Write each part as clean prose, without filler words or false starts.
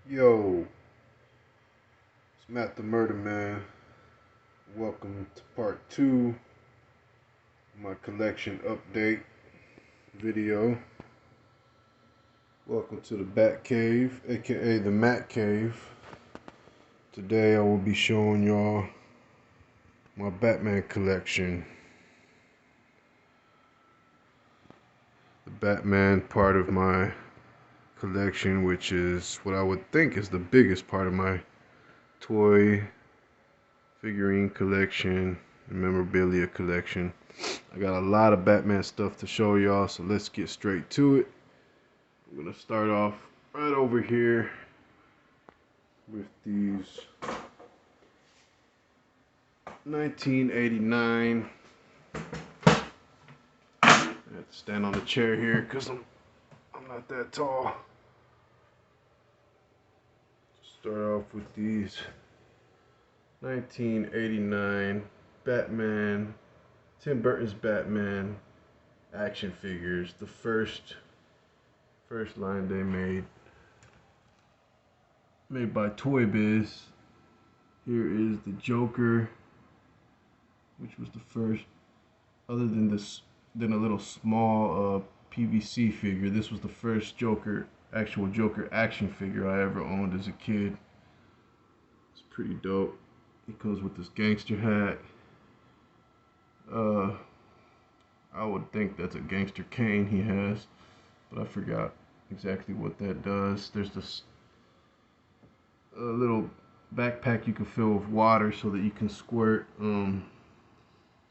Yo, it's Matt the Murder Man. Welcome to part 2 of my collection update video. Welcome to the Bat Cave, aka the Matt Cave. Today I will be showing y'all my Batman collection. The Batman part of my collection, which is what I would think is the biggest part of my toy figurine collection and memorabilia collection. I got a lot of Batman stuff to show y'all, so let's get straight to it. I'm gonna start off right over here with these 1989. I have to stand on the chair here because I'm not that tall. Start off with these 1989 Batman, Tim Burton's Batman action figures, the first line they made by Toy Biz. Here is the Joker, which was the first, other than a little small PVC figure. This was the first actual Joker action figure I ever owned as a kid. It's pretty dope. He comes with this gangster hat. I would think that's a gangster cane he has, but I forgot exactly what that does. There's this little backpack you can fill with water so that you can squirt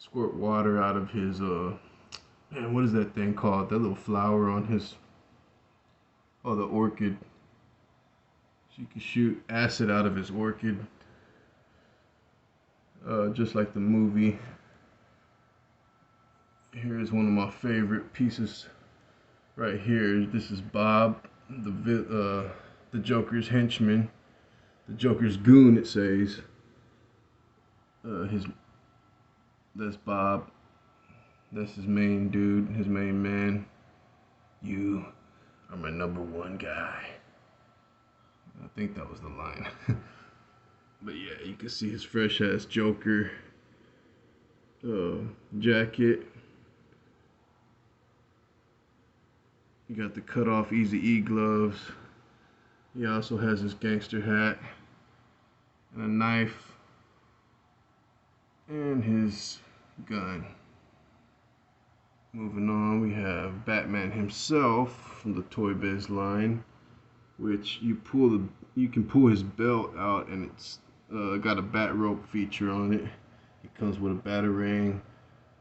water out of his man, what is that thing called? That little flower on his, the orchid. So you can shoot acid out of his orchid, just like the movie. Here is one of my favorite pieces right here. This is Bob, the Joker's henchman, the Joker's goon. It says that's Bob. That's his main dude, his main man. You are my number one guy. I think that was the line. But yeah, you can see his fresh ass Joker jacket. You got the cut off Eazy-E gloves. He also has his gangster hat and a knife and his gun. Moving on, we have Batman himself from the Toy Biz line, which you can pull his belt out, and it's got a bat rope feature on it. It comes with a batarang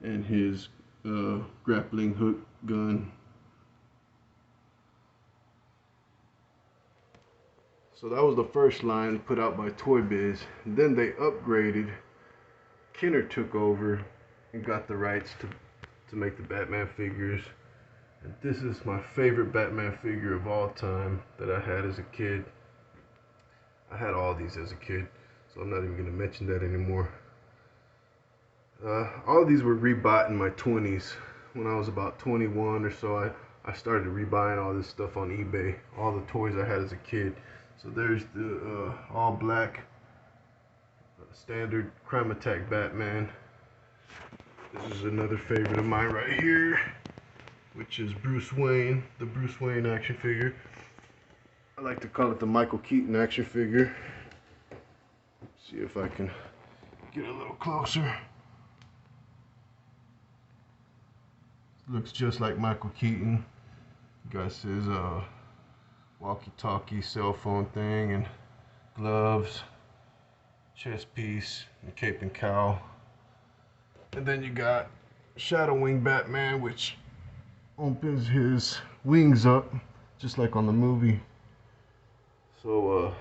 and his grappling hook gun. So that was the first line put out by Toy Biz. Then they upgraded. Kenner took over and got the rights to make the Batman figures. And this is my favorite Batman figure of all time that I had as a kid. I had all these as a kid, so I'm not even going to mention that anymore. All of these were rebought in my 20s. When I was about 21 or so, I started rebuying all this stuff on eBay, all the toys I had as a kid. So there's the all black standard Crime Attack Batman. This is another favorite of mine right here, which is Bruce Wayne, the Bruce Wayne action figure. I like to call it the Michael Keaton action figure. Let's see if I can get a little closer. Looks just like Michael Keaton. Got his walkie-talkie cell phone thing and gloves, chest piece, and cape and cowl. And then you got Shadow Wing Batman, which opens his wings up just like on the movie. So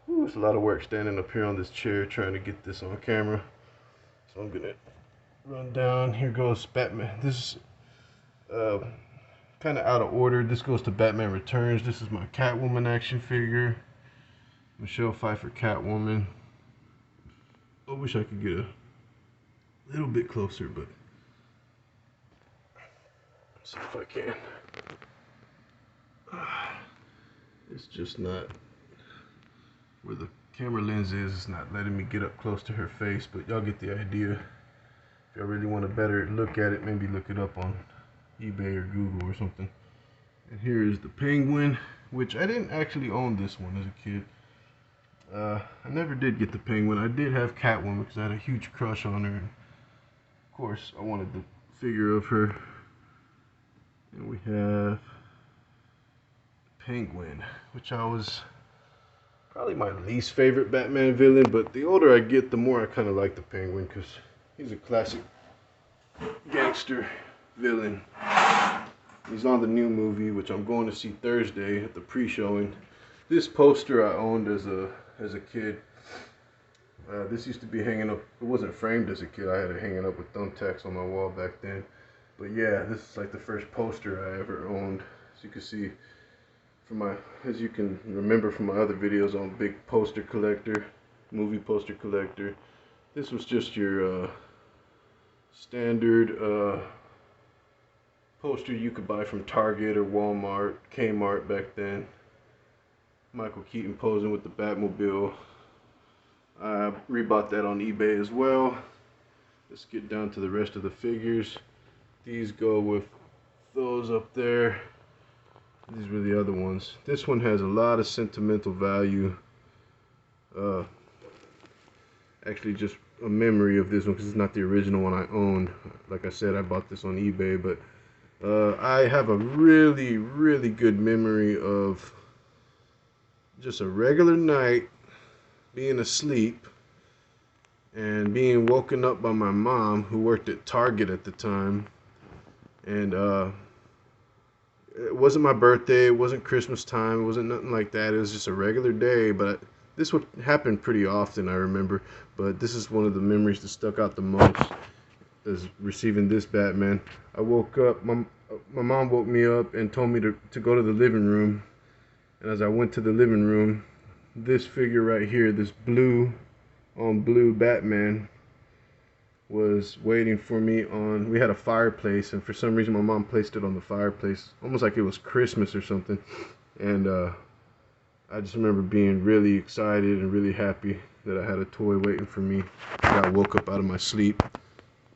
it's a lot of work standing up here on this chair trying to get this on camera. So I'm gonna run down. Here goes Batman. This is kind of out of order. This goes to Batman Returns. This is my Catwoman action figure. Michelle Pfeiffer Catwoman. I wish I could get a little bit closer, but let's see if I can. It's just not where the camera lens is, it's not letting me get up close to her face, but y'all get the idea. If y'all really want a better look at it, maybe look it up on eBay or Google or something. And here is the Penguin, which I didn't actually own this one as a kid. I never did get the Penguin. I did have Catwoman because I had a huge crush on her. And of course, I wanted the figure of her. And we have Penguin, which I was probably my least favorite Batman villain, but the older I get, the more I kind of like the Penguin because he's a classic gangster villain. He's on the new movie, which I'm going to see Thursday at the pre-showing. This poster I owned as a kid. This used to be hanging up. It wasn't framed as a kid. I had it hanging up with thumbtacks on my wall back then. But yeah, this is like the first poster I ever owned. As you can see as you can remember from my other videos, I'm a big poster collector, movie poster collector. This was just your standard poster you could buy from Target or Walmart, Kmart back then. Michael Keaton posing with the Batmobile. I rebought that on eBay as well. Let's get down to the rest of the figures. These go with those up there. These were the other ones. This one has a lot of sentimental value. Actually, just a memory of this one because it's not the original one I owned. Like I said, I bought this on eBay, but I have a really, really good memory of just a regular night being asleep and being woken up by my mom, who worked at Target at the time. And it wasn't my birthday, it wasn't Christmas time, it wasn't nothing like that. It was just a regular day, but this would happen pretty often, I remember. But this is one of the memories that stuck out the most, is receiving this Batman. I woke up, my mom woke me up and told me to go to the living room. And as I went to the living room, this figure right here, this blue on blue Batman, was waiting for me on, we had a fireplace, and for some reason my mom placed it on the fireplace, almost like it was Christmas or something. And I just remember being really excited and really happy that I had a toy waiting for me. I woke up out of my sleep.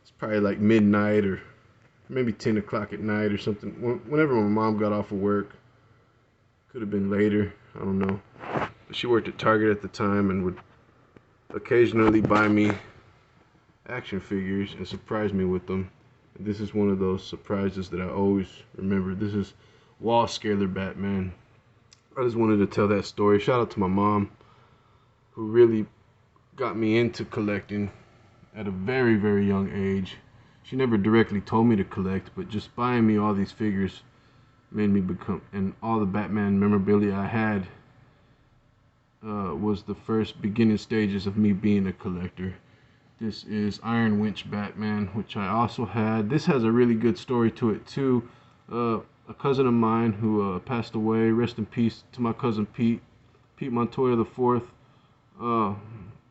It's probably like midnight or maybe 10 o'clock at night or something. Whenever my mom got off of work. Could have been later, I don't know. But she worked at Target at the time and would occasionally buy me action figures and surprise me with them. And this is one of those surprises that I always remember. This is Wall Scaler Batman. I just wanted to tell that story. Shout out to my mom, who really got me into collecting at a very, very young age. She never directly told me to collect, but just buying me all these figures made me become, and all the Batman memorabilia I had was the first beginning stages of me being a collector. This is Iron Winch Batman, which I also had. This has a really good story to it too. A cousin of mine who passed away, rest in peace to my cousin Pete Montoya the Fourth. I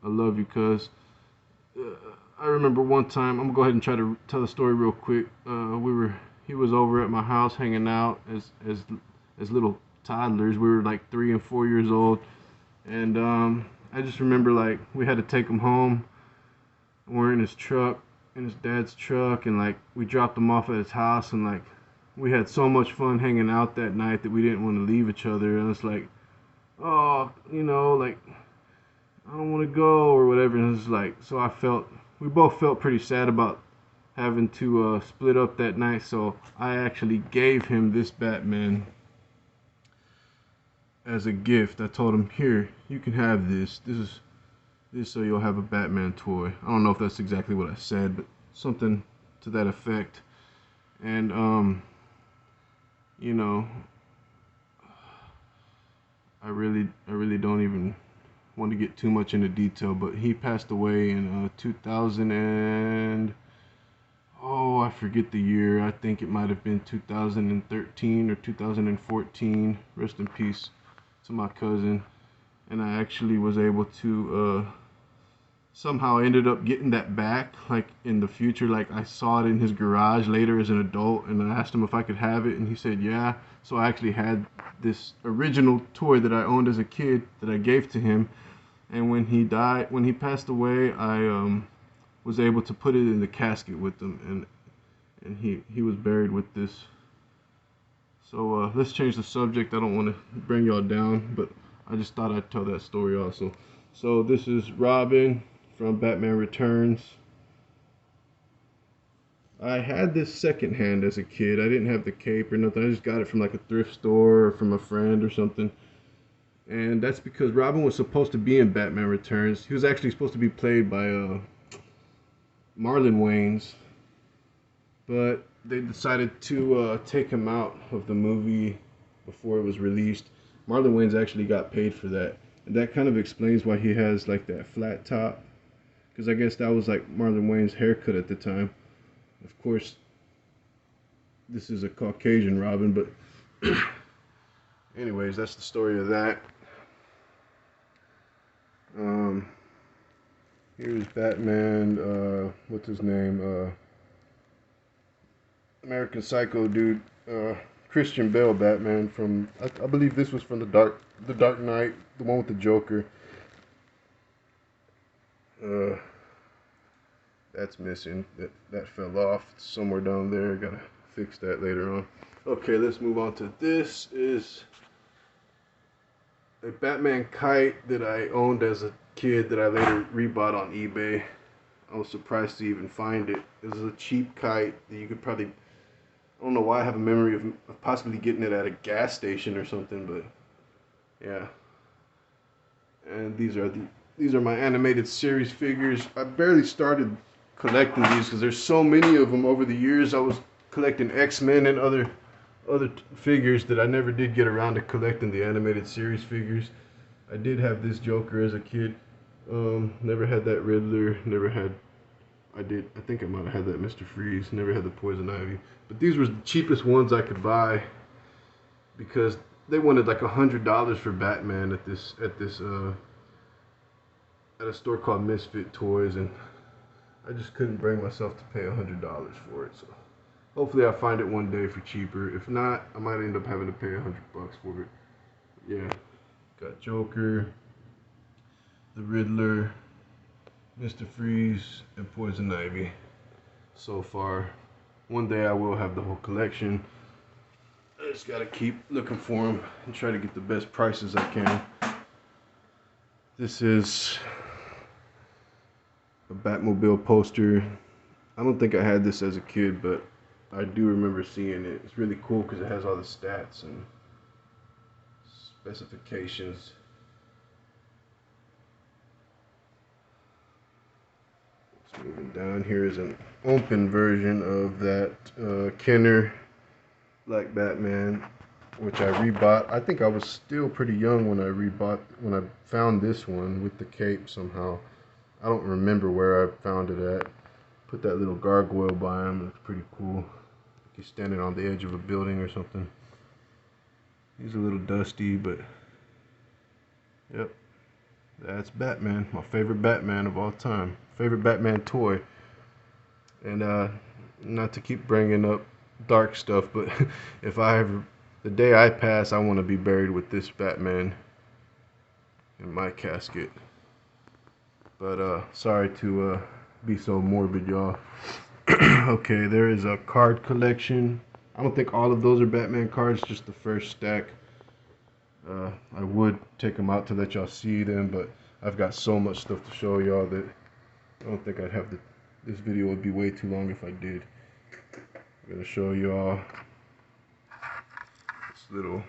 love you, cuz. I remember one time, I'm gonna go ahead and try to tell the story real quick. He was over at my house hanging out as little toddlers. We were like 3 and 4 years old, and I just remember like we had to take him home. We're in his truck, in his dad's truck, and like we dropped him off at his house, and like we had so much fun hanging out that night that we didn't want to leave each other. And it's like, oh, like I don't want to go or whatever. And it's like, so we both felt pretty sad about having to split up that night. So I actually gave him this Batman as a gift. I told him, here, you can have this. This is so you'll have a Batman toy. I don't know if that's exactly what I said, but something to that effect. And I really don't even want to get too much into detail, but he passed away in 2000 and I forget the year. I think it might have been 2013 or 2014. Rest in peace to my cousin. And I actually was able to somehow ended up getting that back, like in the future. Like I saw it in his garage later as an adult, and I asked him if I could have it, and he said yeah. So I actually had this original toy that I owned as a kid that I gave to him. And when he passed away, I was able to put it in the casket with him, and he was buried with this. So let's change the subject. I don't want to bring y'all down, but I just thought I'd tell that story also. So this is Robin from Batman Returns. I had this secondhand as a kid. I didn't have the cape or nothing. I just got it from like a thrift store or from a friend or something. And that's because Robin was supposed to be in Batman Returns. He was actually supposed to be played by Marlon Wayans, but they decided to take him out of the movie before it was released. Marlon Wayans actually got paid for that, and that kind of explains why he has like that flat top, because I guess that was like Marlon Wayans' haircut at the time. Of course, this is a Caucasian Robin, but anyways, that's the story of that. Here's Batman, what's his name, American Psycho dude, Christian Bale Batman from, I believe this was from the Dark Knight, the one with the Joker. That's missing, that fell off somewhere down there, gotta fix that later on. Okay, let's move on to this. Is a Batman kite that I owned as a kid that I later rebought on eBay. I was surprised to even find it. It was a cheap kite that you could probably, I don't know why I have a memory of possibly getting it at a gas station or something, but yeah. And these are my animated series figures. I barely started collecting these because there's so many of them over the years. I was collecting X-Men and other figures that I never did get around to collecting the animated series figures. I did have this Joker as a kid. Never had that Riddler. I think I might have had that Mr. Freeze. Never had the Poison Ivy. But these were the cheapest ones I could buy because they wanted like $100 for Batman at a store called Misfit Toys, and I just couldn't bring myself to pay $100 for it. So hopefully I'll find it one day for cheaper. If not, I might end up having to pay $100 for it. Yeah, got Joker, the Riddler, Mr. Freeze, and Poison Ivy. So far, one day I will have the whole collection. I just gotta keep looking for them and try to get the best prices I can. This is a Batmobile poster. I don't think I had this as a kid, but I do remember seeing it. It's really cool because it has all the stats and specifications. Moving down, here is an open version of that Kenner Black Batman, which I rebought. I think I was still pretty young when I found this one with the cape somehow. I don't remember where I found it at. Put that little gargoyle by him. Looks pretty cool. Like he's standing on the edge of a building or something. He's a little dusty, but yep. That's Batman, my favorite Batman of all time. Favorite Batman toy. And not to keep bringing up dark stuff, but if the day I pass, I want to be buried with this Batman in my casket. But sorry to be so morbid, y'all. Okay, there is a card collection. I don't think all of those are Batman cards, just the first stack. I would take them out to let y'all see them, but I've got so much stuff to show y'all that I don't think I'd have this video would be way too long if I did. I'm gonna show y'all this little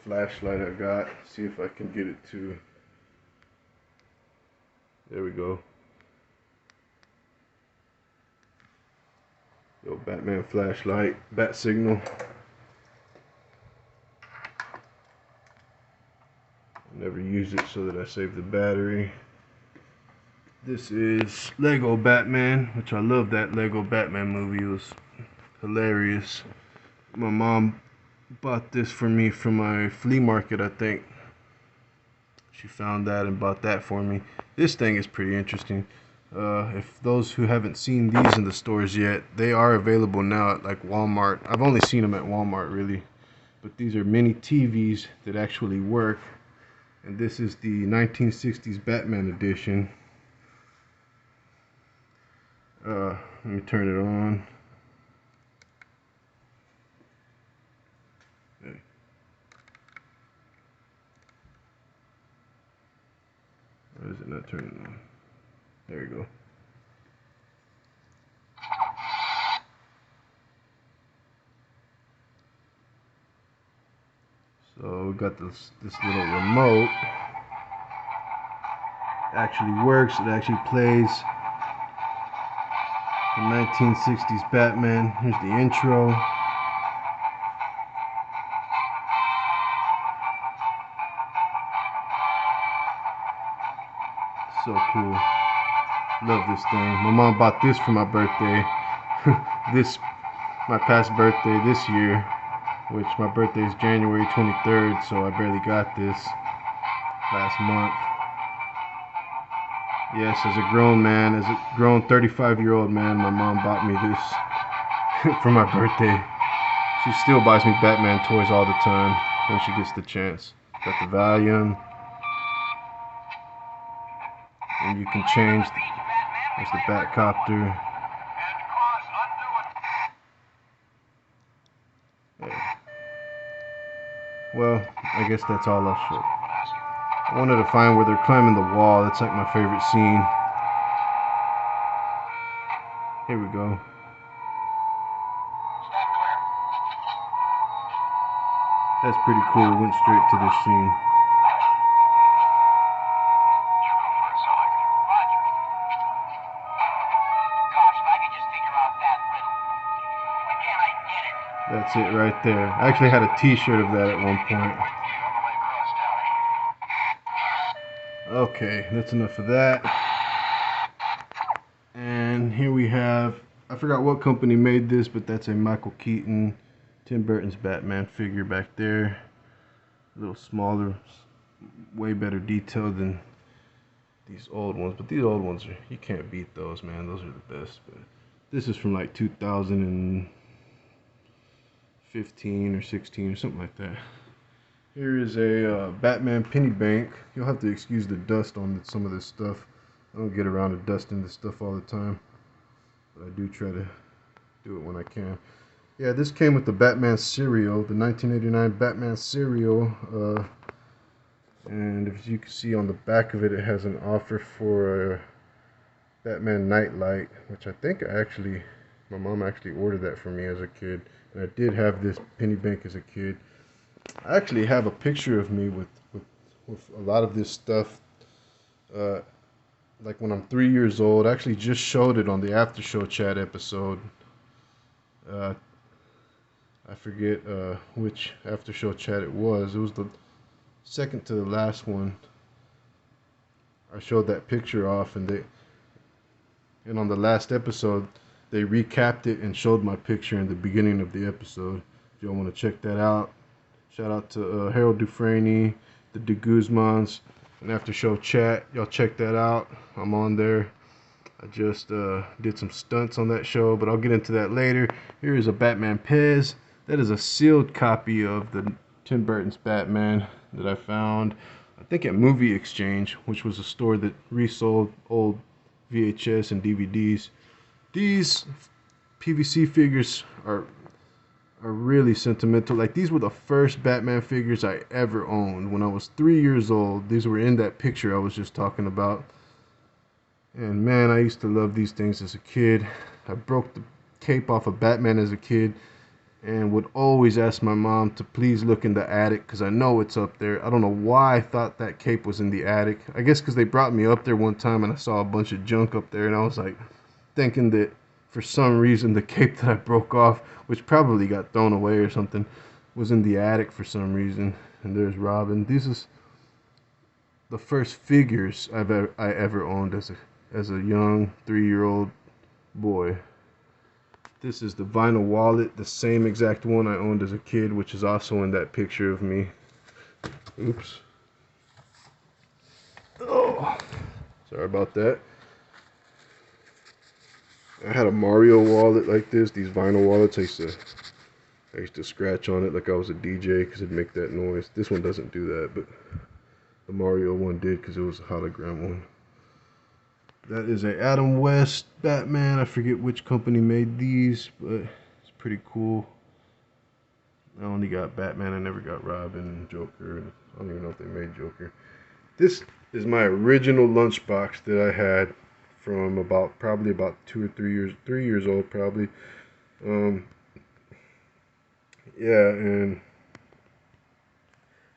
flashlight I got. See if I can get it to. There we go. Yo, Batman flashlight, bat signal. Never use it so that I save the battery. This is Lego Batman, which I love that Lego Batman movie. It was hilarious. My mom bought this for me from my flea market, I think. She found that and bought that for me. This thing is pretty interesting. If those who haven't seen these in the stores yet, they are available now at like Walmart. I've only seen them at Walmart really, but these are mini TVs that actually work. And this is the 1960s Batman edition. Let me turn it on. Okay. Why is it not turning on? There you go. So we got this little remote. It actually works. It actually plays the 1960s Batman. Here's the intro. So cool. Love this thing. My mom bought this for my birthday. My past birthday this year, which my birthday is January 23rd, so I barely got this last month. Yes, as a grown man, as a grown 35-year-old man, my mom bought me this for my birthday. She still buys me Batman toys all the time when she gets the chance. Got the volume. And you can change. There's the Batcopter. Yeah. Well, I guess that's all I'll show. I wanted to find where they're climbing the wall. That's like my favorite scene. Here we go. That's pretty cool. Went straight to this scene. That's it right there. I actually had a t-shirt of that at one point. Okay, that's enough of that. And here we have, I forgot what company made this, but that's a Michael Keaton, Tim Burton's Batman figure back there. A little smaller, way better detail than these old ones. But these old ones, you can't beat those, man. Those are the best. But this is from like 2015 or 16 or something like that. Here is a Batman penny bank. You'll have to excuse the dust on some of this stuff. I don't get around to dusting this stuff all the time, but I do try to do it when I can. Yeah, this came with the Batman cereal, the 1989 Batman cereal. And as you can see on the back of it, it has an offer for a Batman Nightlight, which I think my mom actually ordered that for me as a kid. And I did have this penny bank as a kid. I actually have a picture of me with a lot of this stuff. Like when I'm 3 years old. I actually just showed it on the after show chat episode. I forget which after show chat it was. It was the second to the last one. I showed that picture off, and on the last episode they recapped it and showed my picture in the beginning of the episode. If y'all want to check that out, shout out to Harold Dufresne, the De Guzmans, and after show chat. Y'all check that out. I'm on there. I just did some stunts on that show, but I'll get into that later. Here is a Batman Pez. That is a sealed copy of the Tim Burton's Batman that I found, I think at Movie Exchange, which was a store that resold old VHS and DVDs. These PVC figures are really sentimental. Like, these were the first Batman figures I ever owned when I was 3 years old. These were in that picture I was just talking about. And man, I used to love these things as a kid. I broke the cape off of Batman as a kid and would always ask my mom to please look in the attic because I know it's up there. I don't know why I thought that cape was in the attic. I guess because they brought me up there one time and I saw a bunch of junk up there, and I was like thinking that for some reason the cape that I broke off, which probably got thrown away or something, was in the attic for some reason. And there's Robin. This is the first figures I ever owned as a young 3-year-old boy. This is the vinyl wallet, the same exact one I owned as a kid, which is also in that picture of me. Oops. Oh, sorry about that. I had a Mario wallet like this, these vinyl wallets. I used to scratch on it like I was a DJ because it'd make that noise. This one doesn't do that, but the Mario one did because it was a hologram one. That is a Adam West Batman. I forget which company made these, but it's pretty cool. I only got Batman. I never got Robin and Joker. I don't even know if they made Joker. This is my original lunchbox that I had from probably about 2 or 3 years old probably. Yeah, and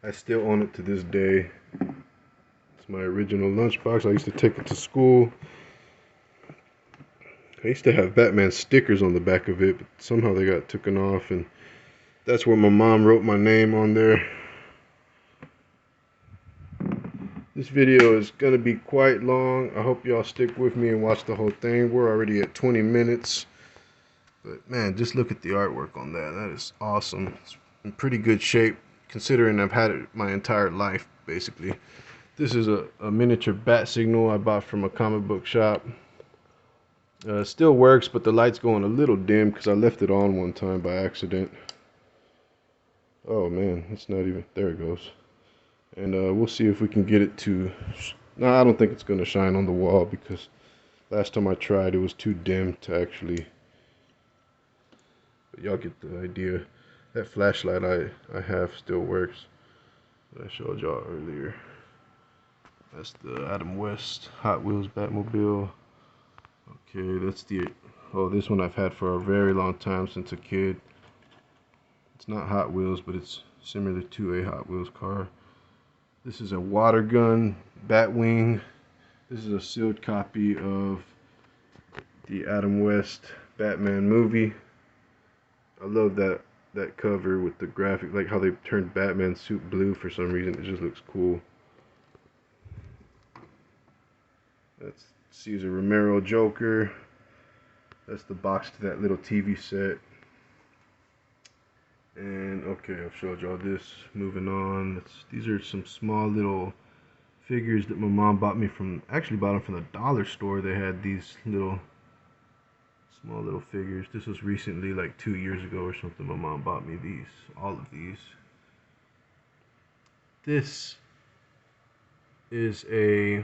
I still own it to this day. It's my original lunchbox. I used to take it to school. I used to have Batman stickers on the back of it, but somehow they got taken off, and that's where my mom wrote my name on there. This video is going to be quite long. I hope y'all stick with me and watch the whole thing. We're already at 20 minutes. But man, just look at the artwork on that. That is awesome. It's in pretty good shape considering I've had it my entire life, basically. This is a miniature bat signal I bought from a comic book shop. It still works, but the light's going a little dim because I left it on one time by accident. Oh man, it's not even... There it goes. And we'll see if we can get it to... No, I don't think it's going to shine on the wall because last time I tried it was too dim to actually... But y'all get the idea. That flashlight I have still works. That I showed y'all earlier. That's the Adam West Hot Wheels Batmobile. Okay, that's the... Oh, this one I've had for a very long time, since a kid. It's not Hot Wheels, but it's similar to a Hot Wheels car. This is a water gun Batwing. This is a sealed copy of the Adam West Batman movie. I love that cover with the graphic, like how they turned Batman's suit blue for some reason. It just looks cool. That's Caesar Romero Joker. That's the box to that little TV set. And okay, I've showed y'all this. Moving on. These are some small little figures that my mom bought me from, actually bought them from the dollar store. They had these small little figures. This was recently, like 2 years ago or something. My mom bought me these, all of these. This is a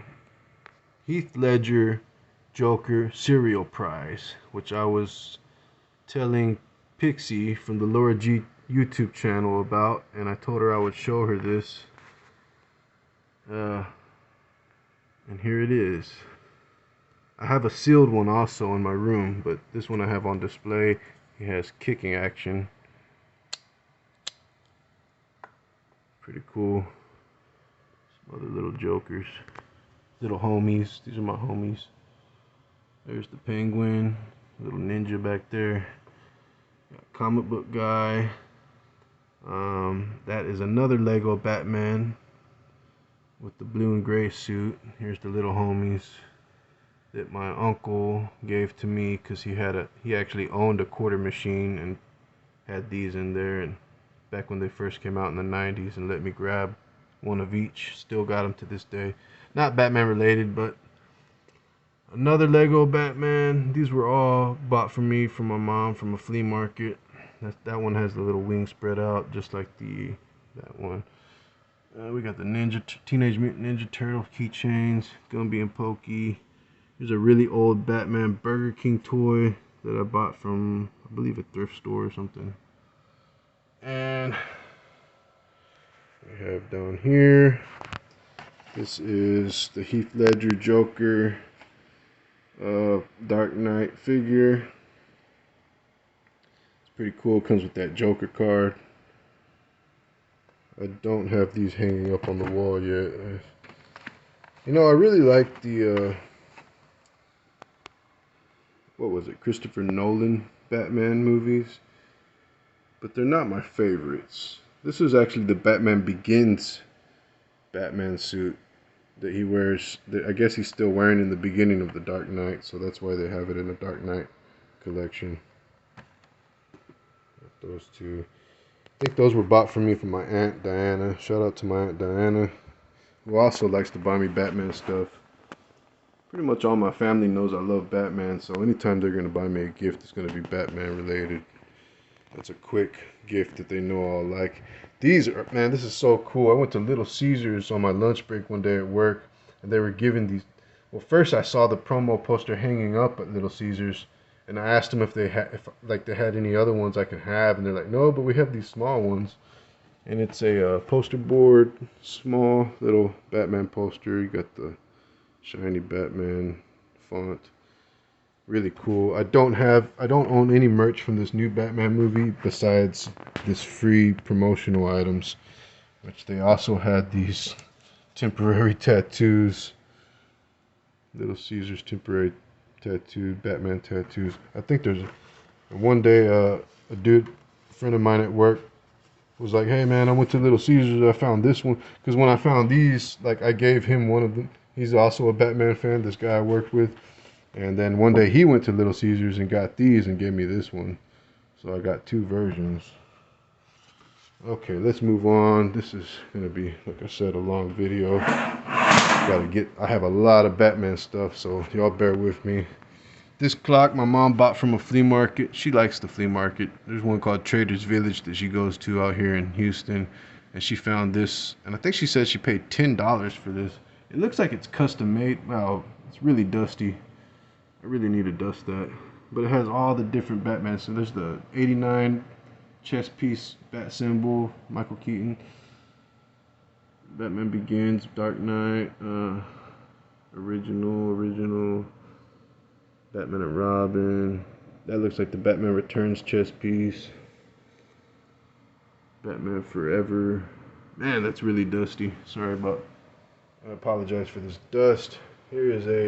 Heath Ledger Joker cereal prize, which I was telling Pixie from the Laura G YouTube channel about, and I told her I would show her this. And here it is. I have a sealed one also in my room, but this one I have on display. It has kicking action. Pretty cool. Some other little jokers. Little homies. These are my homies. There's the penguin. Little ninja back there. Got comic book guy. That is another Lego Batman with the blue and gray suit. Here's the little homies that my uncle gave to me because he actually owned a quarter machine and had these in there, and back when they first came out in the 90s, and let me grab one of each. Still got them to this day. Not Batman related, but another Lego Batman. These were all bought for me from my mom from a flea market. That one has the little wings spread out just like that one. We got the Teenage Mutant Ninja Turtle keychains, Gumby and Pokey. Here's a really old Batman Burger King toy that I bought from, I believe, a thrift store or something. And I have down here, this is the Heath Ledger Joker Dark Knight figure. It's pretty cool. Comes with that Joker card. I don't have these hanging up on the wall yet. You know, I really like the what was it, Christopher Nolan Batman movies, but they're not my favorites. This is actually the Batman Begins Batman suit that he wears, that I guess he's still wearing in the beginning of the Dark Knight, so that's why they have it in the Dark Knight collection. Those two, I think those were bought for me from my Aunt Diana. Shout out to my Aunt Diana, who also likes to buy me Batman stuff. Pretty much all my family knows I love Batman, so anytime they're gonna buy me a gift, it's gonna be Batman related. That's a quick gift that they know I'll like. These are, man, this is so cool. I went to Little Caesars on my lunch break one day at work, and they were giving these. Well, first I saw the promo poster hanging up at Little Caesars, and I asked them if they had, if like they had any other ones I could have, and they're like, no, but we have these small ones. And it's a poster board, small little Batman poster. You got the shiny Batman font. Really cool. I don't own any merch from this new Batman movie besides this free promotional items, which they also had these temporary tattoos. Little Caesars temporary tattoo, Batman tattoos. I think there's one day a friend of mine at work was like, "Hey man, I went to Little Caesars. I found this one." Because when I found these, like I gave him one of them. He's also a Batman fan. This guy I worked with. And then one day he went to Little Caesars and got these and gave me this one. So I got two versions. Okay, let's move on. This is going to be, like I said, a long video. I have a lot of Batman stuff, so y'all bear with me. This clock my mom bought from a flea market. She likes the flea market. There's one called Trader's Village that she goes to out here in Houston. And she found this, and I think she said she paid $10 for this. It looks like it's custom made. Wow, it's really dusty. I really need to dust that. But it has all the different Batman. So there's the 89 chess piece bat symbol, Michael Keaton. Batman Begins, Dark Knight, original. Batman and Robin. That looks like the Batman Returns chess piece. Batman Forever. Man, that's really dusty. I apologize for this dust. Here is a